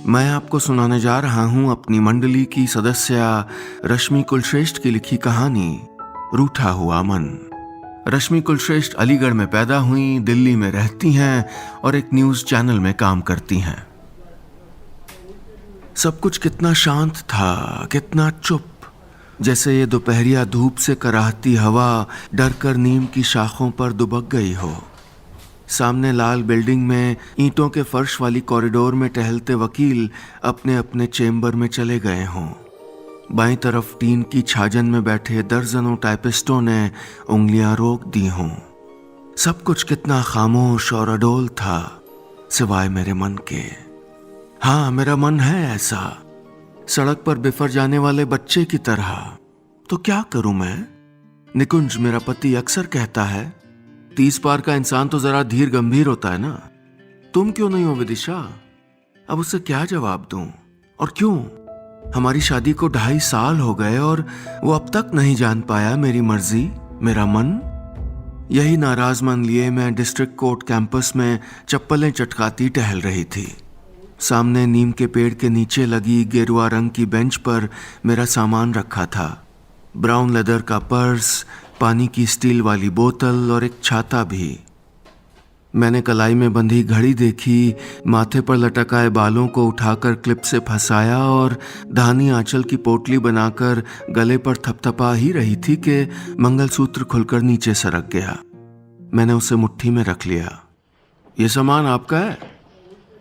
मैं आपको सुनाने जा रहा हूं अपनी मंडली की सदस्य रश्मि कुलश्रेष्ठ की लिखी कहानी रूठा हुआ मन। रश्मि कुलश्रेष्ठ अलीगढ़ में पैदा हुई, दिल्ली में रहती हैं और एक न्यूज चैनल में काम करती हैं। सब कुछ कितना शांत था, कितना चुप, जैसे ये दोपहरिया धूप से कराहती हवा डरकर नीम की शाखों पर दुबक गई हो। सामने लाल बिल्डिंग में ईंटों के फर्श वाली कॉरिडोर में टहलते वकील अपने अपने चेम्बर में चले गए हों। बाईं तरफ टीन की छाजन में बैठे दर्जनों टाइपिस्टों ने उंगलियां रोक दी हों। सब कुछ कितना खामोश और अडोल था, सिवाय मेरे मन के। हाँ, मेरा मन है ऐसा, सड़क पर बिफर जाने वाले बच्चे की तरह। तो क्या करूं मैं? निकुंज मेरा पति अक्सर कहता है, 30 पार का इंसान तो जरा धीर गंभीर होता है ना। तुम क्यों नहीं हो विदिशा? अब उससे क्या जवाब दूं? और क्यों? हमारी शादी को 2.5 साल हो गए और वो अब तक नहीं जान पाया मेरी मर्जी, मेरा मन। यही नाराज मन लिए मैं डिस्ट्रिक्ट कोर्ट कैंपस में चप्पलें चटकाती टहल रही थी। सामने नीम के पेड़ के नीचे लगी गेरुआ रंग की बेंच पर मेरा सामान रखा था। ब्राउन लेदर का पर्स, पानी की स्टील वाली बोतल और एक छाता भी। मैंने कलाई में बंधी घड़ी देखी, माथे पर लटकाए बालों को उठाकर क्लिप से फंसाया और धानी आंचल की पोटली बनाकर गले पर थपथपा ही रही थी कि मंगलसूत्र खुलकर नीचे सरक गया। मैंने उसे मुट्ठी में रख लिया। ये सामान आपका है?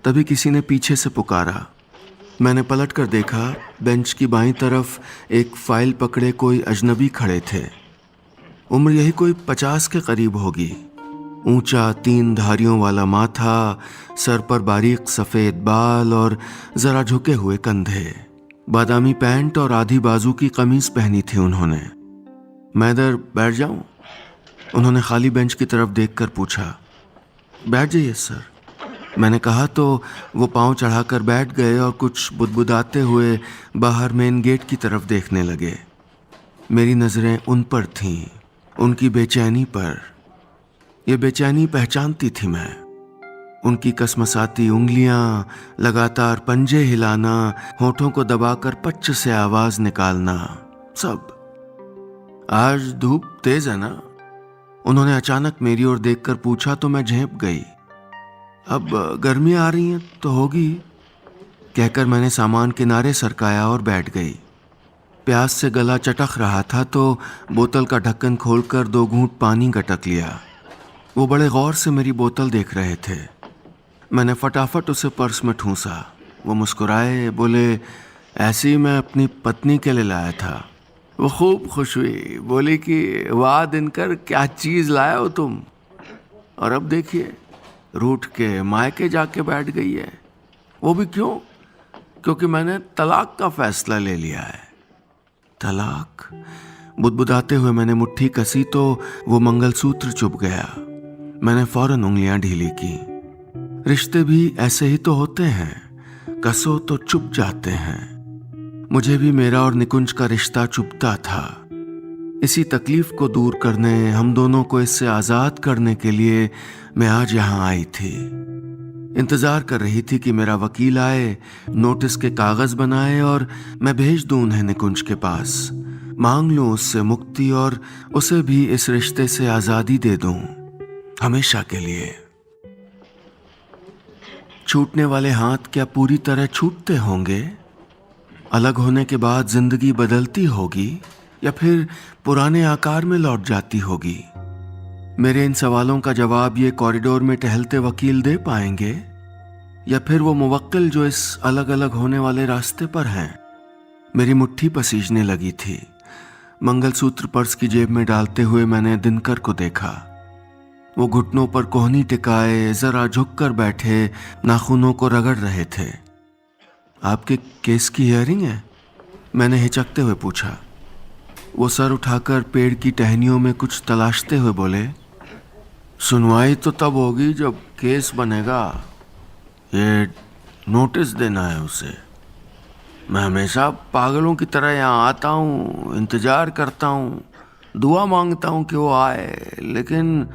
तभी किसी ने पीछे से पुकारा। मैंने पलट कर देखा, बेंच की बाईं तरफ एक फाइल पकड़े कोई अजनबी खड़े थे। उम्र यही कोई 50 के करीब होगी। ऊंचा 3 धारियों वाला माथा, सर पर बारीक सफेद बाल और जरा झुके हुए कंधे। बादामी पैंट और आधी बाजू की कमीज पहनी थी उन्होंने। मैं इधर बैठ जाऊं? उन्होंने खाली बेंच की तरफ देखकर पूछा। बैठ जाइए सर, मैंने कहा तो वो पांव चढ़ाकर बैठ गए और कुछ बुदबुदाते हुए बाहर मेन गेट की तरफ देखने लगे। मेरी नजरें उन पर थीं, उनकी बेचैनी पर। यह बेचैनी पहचानती थी मैं। उनकी कसमसाती उंगलियां, लगातार पंजे हिलाना, होठों को दबाकर पच्च से आवाज निकालना, सब। आज धूप तेज है ना? उन्होंने अचानक मेरी ओर देखकर पूछा तो मैं झेंप गई। अब गर्मी आ रही है तो होगी, कहकर मैंने सामान किनारे सरकाया और बैठ गई। प्यास से गला चटक रहा था तो बोतल का ढक्कन खोलकर 2 घूंट पानी गटक लिया। वो बड़े गौर से मेरी बोतल देख रहे थे। मैंने फटाफट उसे पर्स में ठूंसा। वो मुस्कुराए, बोले, ऐसे ही मैं अपनी पत्नी के लिए लाया था। वो खूब खुश हुई, बोली कि वाह दिनकर, क्या चीज़ लाया हो तुम। और अब देखिए, रूठ के मायके जाके बैठ गई है। वो भी क्यों? क्योंकि मैंने तलाक का फैसला ले लिया है। तलाक? बुदबुदाते हुए मैंने मुट्ठी कसी तो वो मंगलसूत्र चुभ गया। मैंने फौरन उंगलियां ढीली की। रिश्ते भी ऐसे ही तो होते हैं, कसो तो चुभ जाते हैं। मुझे भी मेरा और निकुंज का रिश्ता चुभता था। इसी तकलीफ को दूर करने, हम दोनों को इससे आजाद करने के लिए मैं आज यहां आई थी। इंतजार कर रही थी कि मेरा वकील आए, नोटिस के कागज बनाए और मैं भेज दूं उन्हें निकुंज के पास। मांग लूं उससे मुक्ति और उसे भी इस रिश्ते से आजादी दे दूं, हमेशा के लिए। छूटने वाले हाथ क्या पूरी तरह छूटते होंगे? अलग होने के बाद जिंदगी बदलती होगी या फिर पुराने आकार में लौट जाती होगी? मेरे इन सवालों का जवाब ये कॉरिडोर में टहलते वकील दे पाएंगे, या फिर वो मुवक्किल जो इस अलग अलग होने वाले रास्ते पर हैं? मेरी मुट्ठी पसीजने लगी थी। मंगलसूत्र पर्स की जेब में डालते हुए मैंने दिनकर को देखा। वो घुटनों पर कोहनी टिकाए, जरा झुककर बैठे, नाखूनों को रगड़ रहे थे। आपके केस की हियरिंग है? मैंने हिचकते हुए पूछा। वो सर उठाकर पेड़ की टहनियों में कुछ तलाशते हुए बोले, सुनवाई तो तब होगी जब केस बनेगा। ये नोटिस देना है उसे। मैं हमेशा पागलों की तरह यहाँ आता हूँ, इंतजार करता हूँ, दुआ मांगता हूँ कि वो आए, लेकिन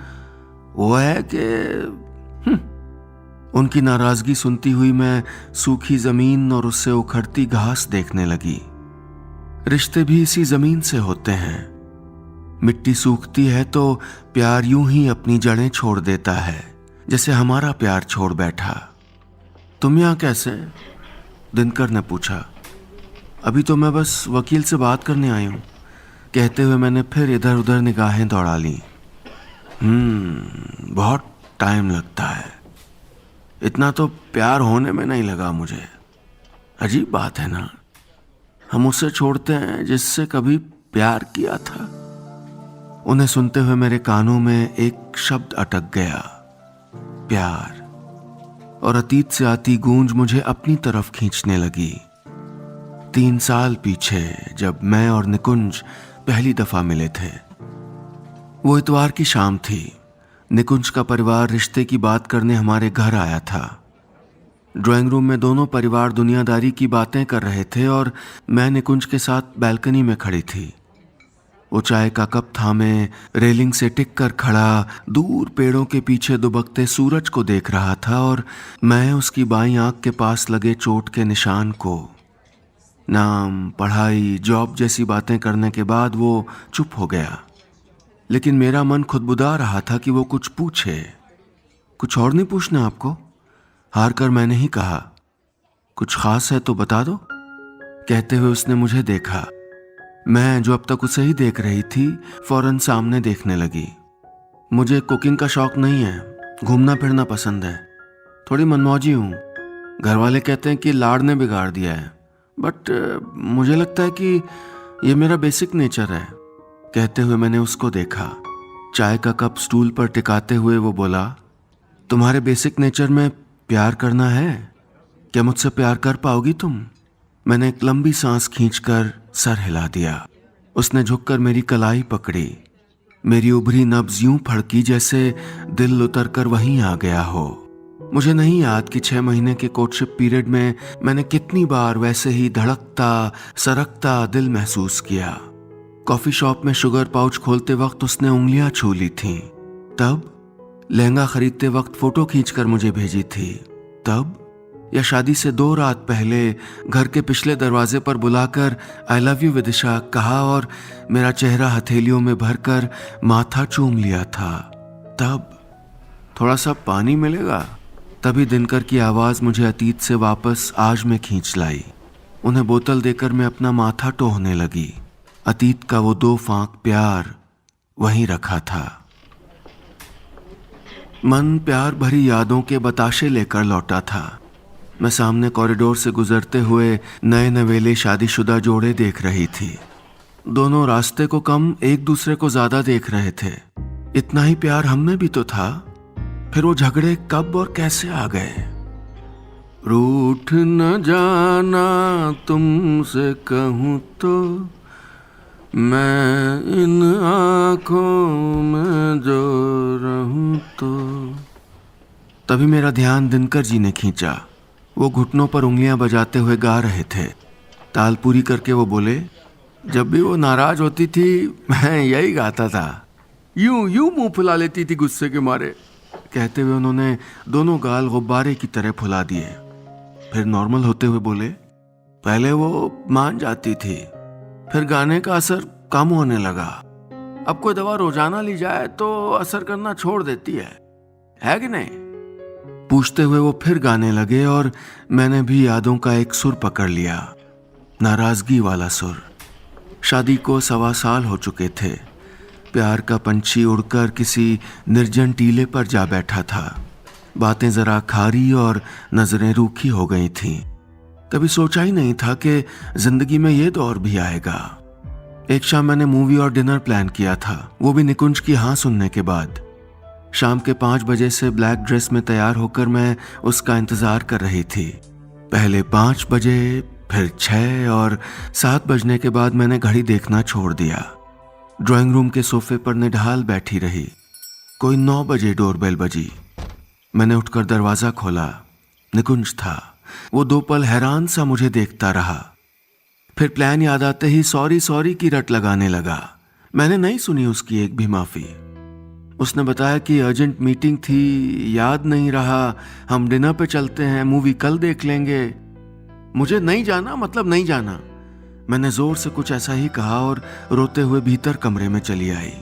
वो है कि उनकी नाराजगी सुनती हुई मैं सूखी जमीन और उससे उखड़ती घास देखने लगी। रिश्ते भी इसी जमीन से होते हैं। मिट्टी सूखती है तो प्यार यूं ही अपनी जड़ें छोड़ देता है, जैसे हमारा प्यार छोड़ बैठा। तुम यहां कैसे? दिनकर ने पूछा। अभी तो मैं बस वकील से बात करने आई हूं, कहते हुए मैंने फिर इधर उधर निगाहें दौड़ा ली। बहुत टाइम लगता है। इतना तो प्यार होने में नहीं लगा मुझे। अजीब बात है ना, हम उसे छोड़ते हैं जिससे कभी प्यार किया था। उन्हें सुनते हुए मेरे कानों में एक शब्द अटक गया, प्यार, और अतीत से आती गूंज मुझे अपनी तरफ खींचने लगी। 3 साल पीछे जब मैं और निकुंज पहली दफा मिले थे। वो इतवार की शाम थी। निकुंज का परिवार रिश्ते की बात करने हमारे घर आया था। ड्राइंग रूम में दोनों परिवार दुनियादारी की बातें कर रहे थे और मैं निकुंज के साथ बालकनी में खड़ी थी। वो चाय का कप थामे रेलिंग से टिक कर खड़ा दूर पेड़ों के पीछे दुबकते सूरज को देख रहा था और मैं उसकी बाईं आंख के पास लगे चोट के निशान को। नाम, पढ़ाई, जॉब जैसी बातें करने के बाद वो चुप हो गया, लेकिन मेरा मन खुदबुदा रहा था कि वो कुछ पूछे। कुछ और नहीं पूछना आपको? हार कर मैंने ही कहा। कुछ खास है तो बता दो, कहते हुए उसने मुझे देखा। मैं जो अब तक उसे ही देख रही थी फौरन सामने देखने लगी। मुझे कुकिंग का शौक नहीं है, घूमना फिरना पसंद है, थोड़ी मनमौजी हूँ। घर वाले कहते हैं कि लाड़ ने बिगाड़ दिया है, बट मुझे लगता है कि ये मेरा बेसिक नेचर है। कहते हुए मैंने उसको देखा। चाय का कप स्टूल पर टिकाते हुए वो बोला, तुम्हारे बेसिक नेचर में प्यार करना है? क्या मुझसे प्यार कर पाओगी तुम? मैंने एक लंबी सांस खींचकर सर हिला दिया। उसने झुककर मेरी कलाई पकड़ी। मेरी उभरी नब्ज यूं फड़की जैसे दिल उतर कर वहीं आ गया हो। मुझे नहीं याद कि 6 महीने के कोर्टशिप पीरियड में मैंने कितनी बार वैसे ही धड़कता सरकता दिल महसूस किया। कॉफी शॉप में शुगर पाउच खोलते वक्त उसने उंगलियां छू ली थीं। तब लहंगा खरीदते वक्त फोटो खींचकर मुझे भेजी थी। तब या शादी से 2 रात पहले घर के पिछले दरवाजे पर बुलाकर आई लव यू विदिशा कहा और मेरा चेहरा हथेलियों में भरकर माथा चूम लिया था। तब थोड़ा सा पानी मिलेगा? तभी दिनकर की आवाज मुझे अतीत से वापस आज में खींच लाई। उन्हें बोतल देकर मैं अपना माथा टोहने लगी। अतीत का वो 2 फांक प्यार वहीं रखा था। मन प्यार भरी यादों के बताशे लेकर लौटा था। मैं सामने कॉरिडोर से गुजरते हुए नए नवेले शादीशुदा जोड़े देख रही थी। दोनों रास्ते को कम एक दूसरे को ज्यादा देख रहे थे। इतना ही प्यार हम में भी तो था। फिर वो झगड़े कब और कैसे आ गए? रूठ न जाना तुमसे कहूं तो, मैं इन आंखों में जो रहूं तो। तभी मेरा ध्यान दिनकर जी ने खींचा। वो घुटनों पर उंगलियां बजाते हुए गा रहे थे। ताल पूरी करके वो बोले, जब भी वो नाराज होती थी मैं यही गाता था। यूं यूं मुंह फुला लेती थी गुस्से के मारे। कहते हुए उन्होंने दोनों गाल गुब्बारे की तरह फुला दिए। फिर नॉर्मल होते हुए बोले, पहले वो मान जाती थी, फिर गाने का असर कम होने लगा। अब कोई दवा रोजाना ली जाए तो असर करना छोड़ देती है कि नहीं? पूछते हुए वो फिर गाने लगे और मैंने भी यादों का एक सुर पकड़ लिया, नाराजगी वाला सुर। शादी को 1.25 साल हो चुके थे। प्यार का पंछी उड़कर किसी निर्जन टीले पर जा बैठा था। बातें जरा खारी और नजरें रूखी हो गई थीं। कभी सोचा ही नहीं था कि जिंदगी में ये दौर भी आएगा। एक शाम मैंने मूवी और डिनर प्लान किया था, वो भी निकुंज की हाँ सुनने के बाद। शाम के 5 बजे से ब्लैक ड्रेस में तैयार होकर मैं उसका इंतजार कर रही थी। पहले 5 बजे, फिर 6 और 7 बजने के बाद मैंने घड़ी देखना छोड़ दिया। ड्राइंग रूम के सोफे पर निढाल बैठी रही। कोई 9 बजे डोरबेल बजी। मैंने उठकर दरवाजा खोला। निकुंज था। वो 2 पल हैरान सा मुझे देखता रहा। फिर प्लान याद आते ही सॉरी सॉरी की रट लगाने लगा। मैंने नहीं सुनी उसकी एक भी माफी। उसने बताया कि अर्जेंट मीटिंग थी, याद नहीं रहा, हम डिनर पे चलते हैं, मूवी कल देख लेंगे। मुझे नहीं जाना मतलब नहीं जाना। मैंने जोर से कुछ ऐसा ही कहा और रोते हुए भीतर कमरे में चली आई।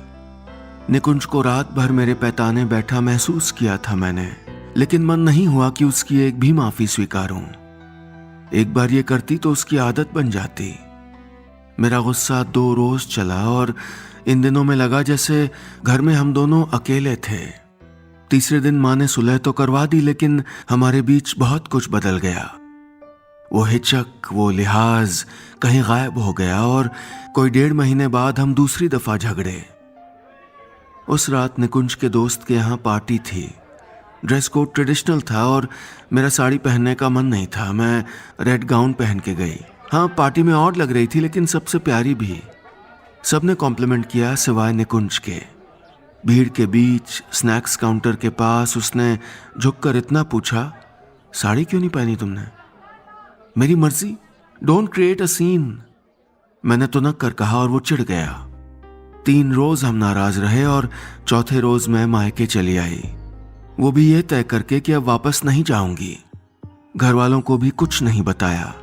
निकुंज को रात भर मेरे पैताने बैठा महसूस किया था मैंने, लेकिन मन नहीं हुआ कि उसकी एक भी माफी स्वीकारूं। एक बार ये करती तो उसकी आदत बन जाती। मेरा गुस्सा 2 रोज चला और इन दिनों में लगा जैसे घर में हम दोनों अकेले थे। तीसरे दिन माँ ने सुलह तो करवा दी, लेकिन हमारे बीच बहुत कुछ बदल गया। वो हिचक, वो लिहाज कहीं गायब हो गया और कोई 1.5 महीने बाद हम दूसरी दफा झगड़े। उस रात निकुंज के दोस्त के यहाँ पार्टी थी। ड्रेस कोड ट्रेडिशनल था और मेरा साड़ी पहनने का मन नहीं था। मैं रेड गाउन पहन के गई। हाँ, पार्टी में और लग रही थी, लेकिन सबसे प्यारी भी। सबने कॉम्प्लीमेंट किया सिवाय निकुंज के। भीड़ के बीच स्नैक्स काउंटर के पास उसने झुककर इतना पूछा, साड़ी क्यों नहीं पहनी तुमने? मेरी मर्जी, डोंट क्रिएट अ सीन। मैंने तुनक कर कहा और वो चिढ़ गया। 3 रोज हम नाराज रहे और चौथे रोज मैं मायके चली आई, वो भी ये तय करके कि अब वापस नहीं जाऊंगी। घर वालों को भी कुछ नहीं बताया।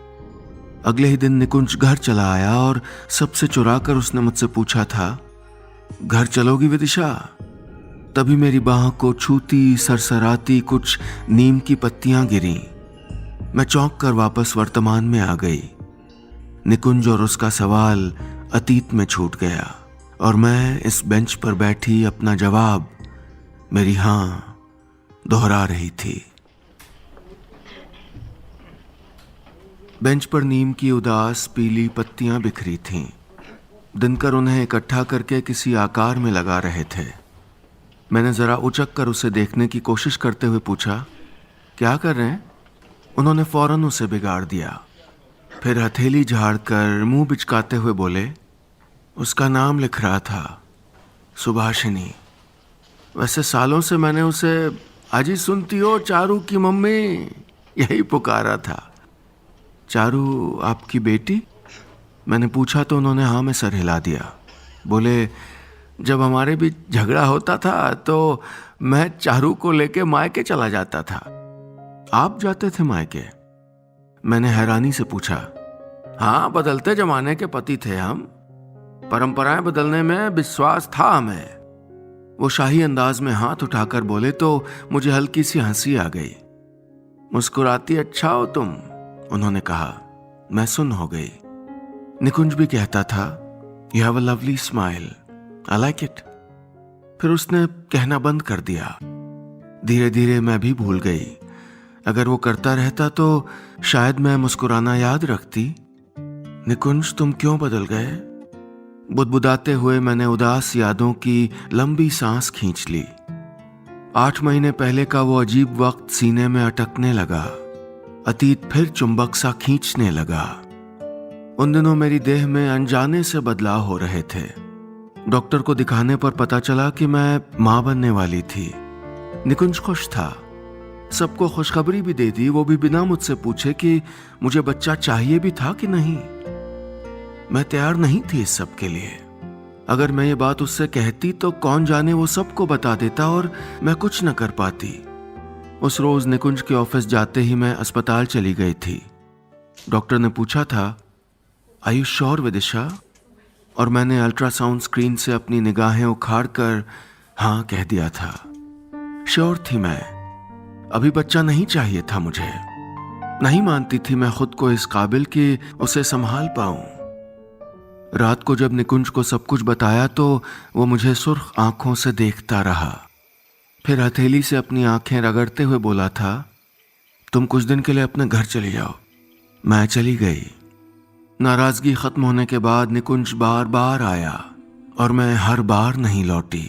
अगले ही दिन निकुंज घर चला आया और सबसे चुरा कर उसने मुझसे पूछा था, घर चलोगी विदिशा? तभी मेरी बाह को छूती सरसराती कुछ नीम की पत्तियां गिरी। मैं चौंक कर वापस वर्तमान में आ गई। निकुंज और उसका सवाल अतीत में छूट गया और मैं इस बेंच पर बैठी अपना जवाब, मेरी हां, दोहरा रही थी। बेंच पर नीम की उदास पीली पत्तियां बिखरी थीं। दिनकर उन्हें इकट्ठा करके किसी आकार में लगा रहे थे। मैंने जरा उचक कर उसे देखने की कोशिश करते हुए पूछा, क्या कर रहे हैं? उन्होंने फौरन उसे बिगाड़ दिया। फिर हथेली झाड़कर मुंह बिचकाते हुए बोले, उसका नाम लिख रहा था, सुभाषिनी। वैसे सालों से मैंने उसे अजी सुनती हो चारू की मम्मी यही पुकारा था। चारू आपकी बेटी? मैंने पूछा तो उन्होंने हाँ में सर हिला दिया। बोले, जब हमारे बीच झगड़ा होता था तो मैं चारू को लेके मायके चला जाता था। आप जाते थे मायके? मैंने हैरानी से पूछा। हाँ, बदलते जमाने के पति थे हम। परंपराएं बदलने में विश्वास था हमें। वो शाही अंदाज में हाथ उठाकर बोले तो मुझे हल्की सी हंसी आ गई। मुस्कुराती अच्छा हो तुम, उन्होंने कहा। मैं सुन्न हो गई। निकुंज भी कहता था, you have a lovely smile, I like it. फिर उसने कहना बंद कर दिया। धीरे धीरे मैं भी भूल गई। अगर वो करता रहता तो शायद मैं मुस्कुराना याद रखती। निकुंज, तुम क्यों बदल गए? बुदबुदाते हुए मैंने उदास यादों की लंबी सांस खींच ली। 8 महीने पहले का वो अजीब वक्त सीने में अटकने लगा। अतीत फिर चुंबक सा खींचने लगा। उन दिनों मेरी देह में अनजाने से बदलाव हो रहे थे। डॉक्टर को दिखाने पर पता चला कि मैं मां बनने वाली थी। निकुंज खुश था। सबको खुशखबरी भी दे दी, वो भी बिना मुझसे पूछे कि मुझे बच्चा चाहिए भी था कि नहीं। मैं तैयार नहीं थी इस सब के लिए। अगर मैं ये बात उससे कहती तो कौन जाने वो सबको बता देता और मैं कुछ न कर पाती। उस रोज निकुंज के ऑफिस जाते ही मैं अस्पताल चली गई थी। डॉक्टर ने पूछा था, आर यू श्योर विदिशा? और मैंने अल्ट्रासाउंड स्क्रीन से अपनी निगाहें उखाड़कर हाँ कह दिया था। श्योर थी मैं। अभी बच्चा नहीं चाहिए था मुझे। नहीं मानती थी मैं खुद को इस काबिल कि उसे संभाल पाऊं। रात को जब निकुंज को सब कुछ बताया तो वो मुझे सुर्ख आंखों से देखता रहा। फिर हथेली से अपनी आंखें रगड़ते हुए बोला था, तुम कुछ दिन के लिए अपने घर चली जाओ। मैं चली गई। नाराजगी खत्म होने के बाद निकुंज बार बार आया और मैं हर बार नहीं लौटी।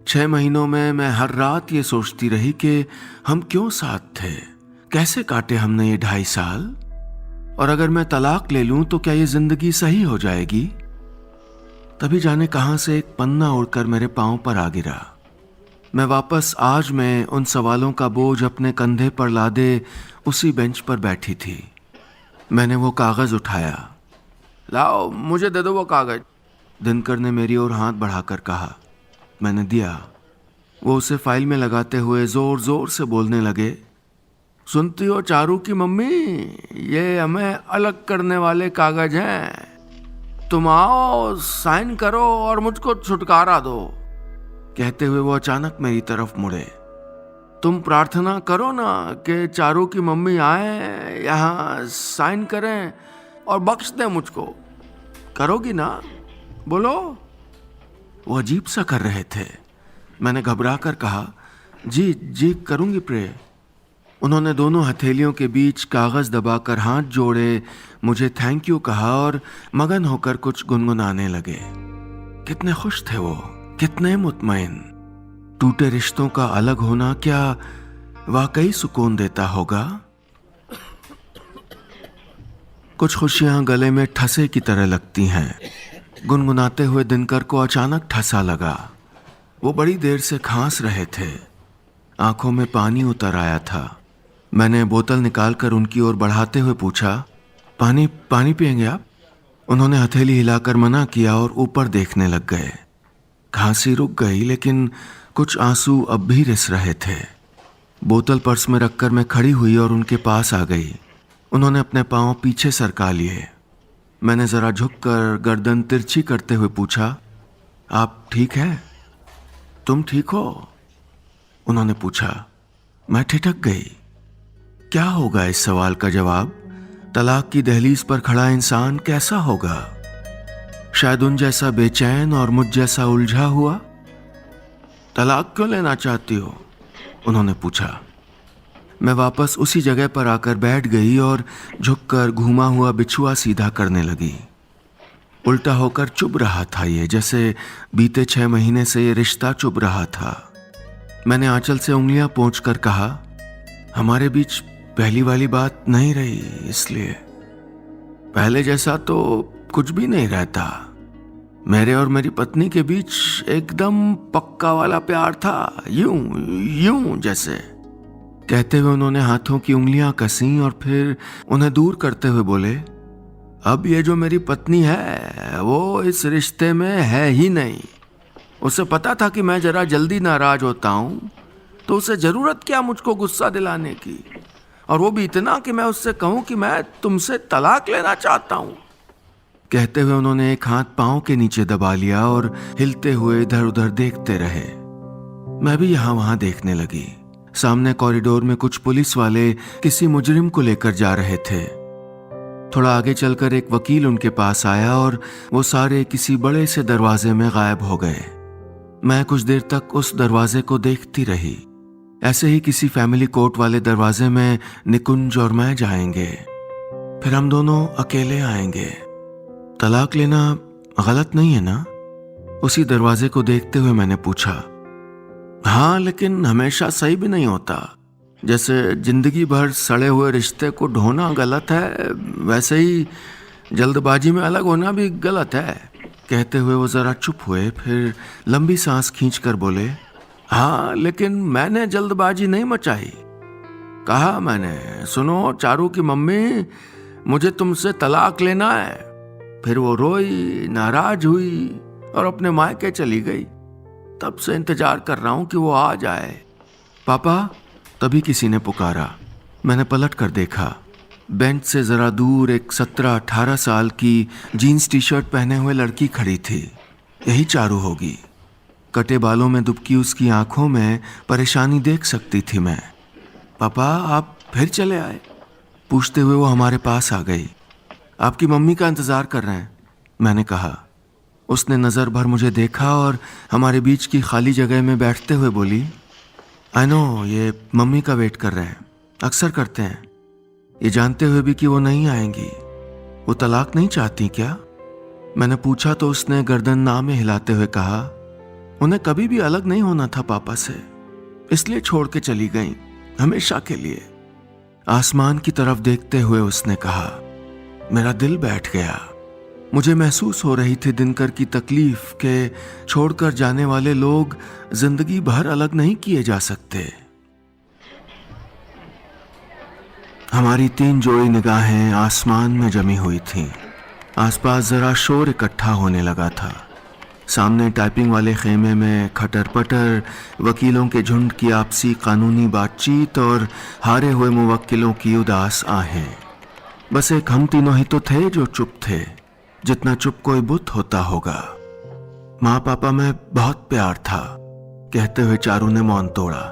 6 महीनों में मैं हर रात ये सोचती रही कि हम क्यों साथ थे, कैसे काटे हमने ये 2.5 साल, और अगर मैं तलाक ले लूं तो क्या ये जिंदगी सही हो जाएगी। तभी जाने कहां से एक पन्ना उड़कर मेरे पांव पर आ गिरा। मैं वापस आज मैं उन सवालों का बोझ अपने कंधे पर लादे उसी बेंच पर बैठी थी। मैंने वो कागज उठाया। लाओ, मुझे दे दो वो कागज, दिनकर ने मेरी ओर हाथ बढ़ाकर कहा। मैंने दिया। वो उसे फाइल में लगाते हुए जोर जोर से बोलने लगे, सुनती हो चारू की मम्मी, ये हमें अलग करने वाले कागज हैं, तुम आओ साइन करो और मुझको छुटकारा दो। कहते हुए वो अचानक मेरी तरफ मुड़े। तुम प्रार्थना करो ना कि चारू की मम्मी आए यहाँ साइन करें और बख्श दे मुझको, करोगी ना? बोलो। वो अजीब सा कर रहे थे। मैंने घबरा कर कहा, जी जी करूंगी प्रे। उन्होंने दोनों हथेलियों के बीच कागज दबाकर हाथ जोड़े, मुझे थैंक यू कहा और मगन होकर कुछ गुनगुनाने लगे। कितने खुश थे वो, कितने मुतमईन। टूटे रिश्तों का अलग होना क्या वाकई सुकून देता होगा? कुछ खुशियां गले में ठसे की तरह लगती हैं। गुनगुनाते हुए दिनकर को अचानक ठसा लगा। वो बड़ी देर से खांस रहे थे, आंखों में पानी उतर आया था। मैंने बोतल निकालकर उनकी ओर बढ़ाते हुए पूछा, पानी पानी पिएंगे आप? उन्होंने हथेली हिलाकर मना किया और ऊपर देखने लग गए। खांसी रुक गई, लेकिन कुछ आंसू अब भी रिस रहे थे। बोतल पर्स में रखकर मैं खड़ी हुई और उनके पास आ गई। उन्होंने अपने पांव पीछे सरका लिए। मैंने जरा झुककर गर्दन तिरछी करते हुए पूछा, आप ठीक हैं? तुम ठीक हो? उन्होंने पूछा। मैं ठिठक गई। क्या होगा इस सवाल का जवाब? तलाक की दहलीज पर खड़ा इंसान कैसा होगा? शायद उन जैसा बेचैन और मुझ जैसा उलझा हुआ। तलाक क्यों लेना चाहती हो? उन्होंने पूछा। मैं वापस उसी जगह पर आकर बैठ गई और झुककर घूमा हुआ बिछुआ सीधा करने लगी। उल्टा होकर चुभ रहा था ये, जैसे बीते 6 महीने से ये रिश्ता चुभ रहा था। मैंने आंचल से उंगलियां पोंछकर कहा, हमारे बीच पहली वाली बात नहीं रही, इसलिए। पहले जैसा तो कुछ भी नहीं रहता। मेरे और मेरी पत्नी के बीच एकदम पक्का वाला प्यार था, यूं यूं जैसे। कहते हुए उन्होंने हाथों की उंगलियां कसी और फिर उन्हें दूर करते हुए बोले, अब ये जो मेरी पत्नी है वो इस रिश्ते में है ही नहीं। उसे पता था कि मैं जरा जल्दी नाराज होता हूं, तो उसे जरूरत क्या मुझको गुस्सा दिलाने की, और वो भी इतना कि मैं उससे कहूं कि मैं तुमसे तलाक लेना चाहता हूं। कहते हुए उन्होंने एक हाथ पांव के नीचे दबा लिया और हिलते हुए इधर उधर देखते रहे। मैं भी यहां वहां देखने लगी। सामने कॉरिडोर में कुछ पुलिस वाले किसी मुजरिम को लेकर जा रहे थे। थोड़ा आगे चलकर एक वकील उनके पास आया और वो सारे किसी बड़े से दरवाजे में गायब हो गए। मैं कुछ देर तक उस दरवाजे को देखती रही। ऐसे ही किसी फैमिली कोर्ट वाले दरवाजे में निकुंज और मैं जाएंगे, फिर हम दोनों अकेले आएंगे। तलाक लेना गलत नहीं है ना? उसी दरवाजे को देखते हुए मैंने पूछा। हाँ, लेकिन हमेशा सही भी नहीं होता। जैसे जिंदगी भर सड़े हुए रिश्ते को ढोना गलत है, वैसे ही जल्दबाजी में अलग होना भी गलत है। कहते हुए वो जरा चुप हुए, फिर लंबी सांस खींचकर बोले, हाँ लेकिन मैंने जल्दबाजी नहीं मचाई। कहा मैंने, सुनो चारू की मम्मी, मुझे तुमसे तलाक लेना है। फिर वो रोई, नाराज हुई और अपने मायके चली गई। तब से इंतजार कर रहा हूं कि वो आ जाए। पापा, तभी किसी ने पुकारा। मैंने पलट कर देखा। बेंच से जरा दूर एक 17-18 साल की जीन्स टी शर्ट पहने हुए लड़की खड़ी थी। यही चारू होगी। कटे बालों में दुबकी उसकी आंखों में परेशानी देख सकती थी मैं। पापा, आप फिर चले आए? पूछते हुए वो हमारे पास आ गई। आपकी मम्मी का इंतजार कर रहे हैं, मैंने कहा। उसने नजर भर मुझे देखा और हमारे बीच की खाली जगह में बैठते हुए बोली, आई नो, ये मम्मी का वेट कर रहे हैं, अक्सर करते हैं, ये जानते हुए भी कि वो नहीं आएंगी। वो तलाक नहीं चाहती क्या? मैंने पूछा तो उसने गर्दन ना में हिलाते हुए कहा, उन्हें कभी भी अलग नहीं होना था पापा से, इसलिए छोड़ के चली गई, हमेशा के लिए। आसमान की तरफ देखते हुए उसने कहा। मेरा दिल बैठ गया। मुझे महसूस हो रही थी दिनकर की तकलीफ के छोड़कर जाने वाले लोग जिंदगी भर अलग नहीं किए जा सकते। हमारी 3 जोड़ी निगाहें आसमान में जमी हुई थीं। आसपास जरा शोर इकट्ठा होने लगा था। सामने टाइपिंग वाले खेमे में खटर पटर, वकीलों के झुंड की आपसी कानूनी बातचीत और हारे हुए मुवक्किलों की उदास आहें। बस एक हम तीनों ही तो थे जो चुप थे, जितना चुप कोई बुत होता होगा। माँ पापा में बहुत प्यार था, कहते हुए चारू ने मौन तोड़ा।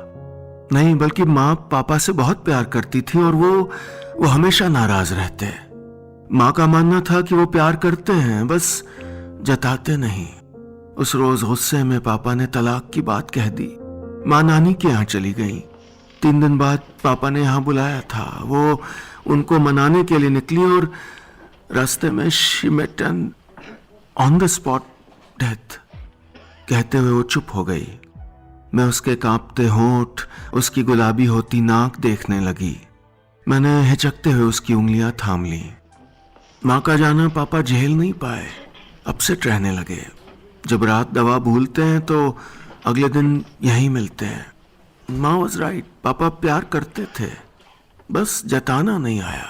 नहीं, बल्कि माँ पापा से बहुत प्यार करती थी और वो हमेशा नाराज रहते। माँ का मानना था कि वो प्यार करते हैं, बस जताते नहीं। उस रोज गुस्से में पापा ने तलाक की बात कह दी। माँ नानी के यहाँ चली गई। 3 दिन बाद पापा ने यहाँ बुलाया था। वो उनको मनाने के लिए निकली और रास्ते में she met an on the spot death. कहते हुए वो चुप हो गई। मैं उसके कांपते होंठ, उसकी गुलाबी होती नाक देखने लगी। मैंने हिचकते हुए उसकी उंगलियां थाम ली। माँ का जाना पापा झेल नहीं पाए, अपसेट रहने लगे। जब रात दवा भूलते हैं तो अगले दिन यहीं मिलते हैं। माँ वॉज राइट, पापा प्यार करते थे, बस जताना नहीं आया।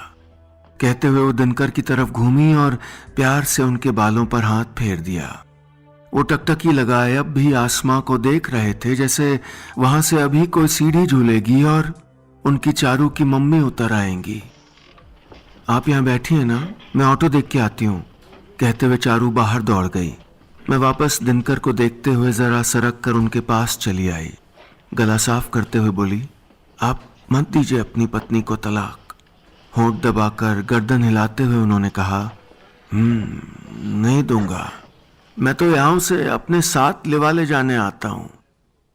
कहते हुए वो दिनकर की तरफ घूमी और प्यार से उनके बालों पर हाथ फेर दिया। वो टकटकी लगाए अब भी आसमां को देख रहे थे, जैसे वहां से अभी कोई सीढ़ी झूलेगी और उनकी चारू की मम्मी उतर आएंगी। आप यहां बैठी हैं ना, मैं ऑटो देख के आती हूँ। कहते हुए चारू बाहर दौड़ गई। मैं वापस दिनकर को देखते हुए जरा सरक कर उनके पास चली आई। गला साफ करते हुए बोली, आप मत दीजिए अपनी पत्नी को तलाक। होंठ दबाकर गर्दन हिलाते हुए उन्होंने कहा, नहीं दूंगा। मैं तो यहाँ से अपने साथ लिवा ले जाने आता हूँ।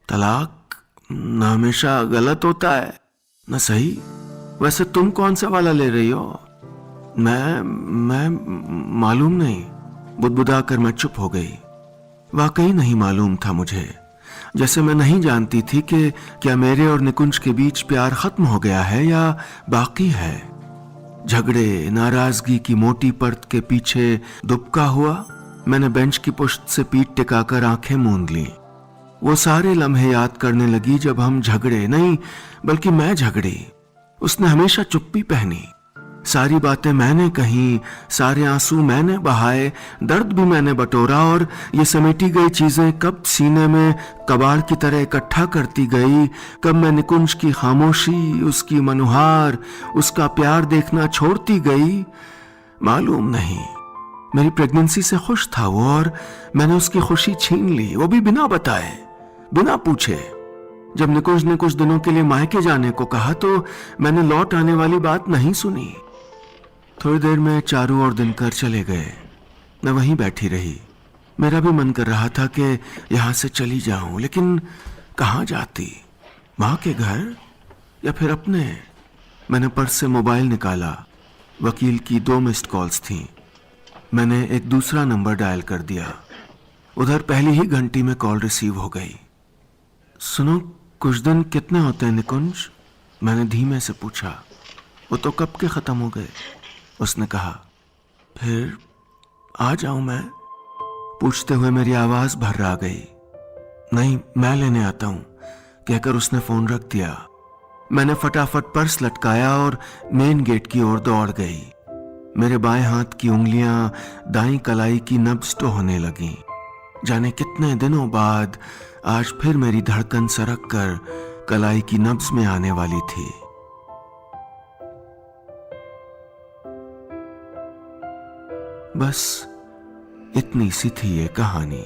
तलाक न हमेशा गलत होता है न सही। वैसे तुम कौन सा वाला ले रही हो? मैं मालूम नहीं। बुदबुदा कर मैं चुप हो गई। वाकई नहीं मालूम था मुझे। जैसे मैं नहीं जानती थी कि क्या मेरे और निकुंज के बीच प्यार खत्म हो गया है या बाकी है। झगड़े, नाराजगी की मोटी परत के पीछे दुबका हुआ। मैंने बेंच की पुश्त से पीठ टिकाकर आंखें मूंद ली। वो सारे लम्हे याद करने लगी जब हम झगड़े, नहीं बल्कि मैं झगड़ी। उसने हमेशा चुप्पी पहनी। सारी बातें मैंने कही, सारे आंसू मैंने बहाए, दर्द भी मैंने बटोरा और ये समेटी गई चीजें कब सीने में कबाड़ की तरह इकट्ठा करती गई, कब मैं निकुंज की खामोशी, उसकी मनुहार, उसका प्यार देखना छोड़ती गई, मालूम नहीं। मेरी प्रेगनेंसी से खुश था वो और मैंने उसकी खुशी छीन ली, वो भी बिना बताए, बिना पूछे। जब निकुंज ने कुछ दिनों के लिए मायके जाने को कहा तो मैंने लौट आने वाली बात नहीं सुनी। थोड़ी देर में चारू और दिनकर चले गए। मैं वहीं बैठी रही। मेरा भी मन कर रहा था कि यहां से चली जाऊं, लेकिन कहां जाती? मां के घर या फिर अपने? मैंने पर्स से मोबाइल निकाला। वकील की 2 मिस्ड कॉल्स थीं। मैंने एक दूसरा नंबर डायल कर दिया। उधर पहली ही घंटी में कॉल रिसीव हो गई। सुनो, कुछ दिन कितने होते हैं निकुंज? मैंने धीमे से पूछा। वो तो कब के खत्म हो गए, उसने कहा। फिर आ जाऊं मैं? पूछते हुए मेरी आवाज भर आ गई। नहीं, मैं लेने आता हूं, कहकर उसने फोन रख दिया। मैंने फटाफट पर्स लटकाया और मेन गेट की ओर दौड़ गई। मेरे बाएं हाथ की उंगलियां दाईं कलाई की नब्ज तो होने लगीं। जाने कितने दिनों बाद आज फिर मेरी धड़कन सरक कर कलाई की नब्ज में आने वाली थी। बस इतनी सी थी ये कहानी।